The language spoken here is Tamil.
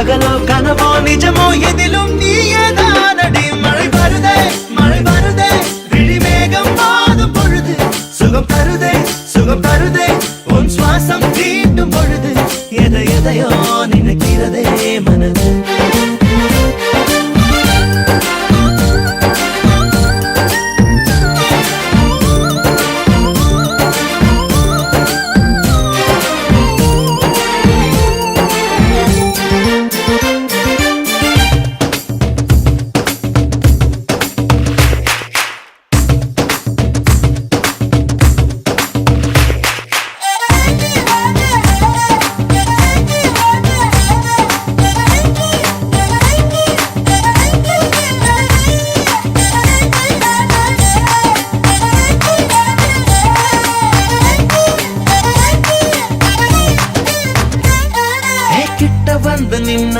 பகலோ கனவோ நிஜமோ எதிலும் நீயேதானடி. மழை வருதே விழிமேகம் மாதும் பொழுது. சுகம் தருதே உன் சுவாசம் தீண்டும் பொழுது. எதையோ நினைக்கிறதே மனது.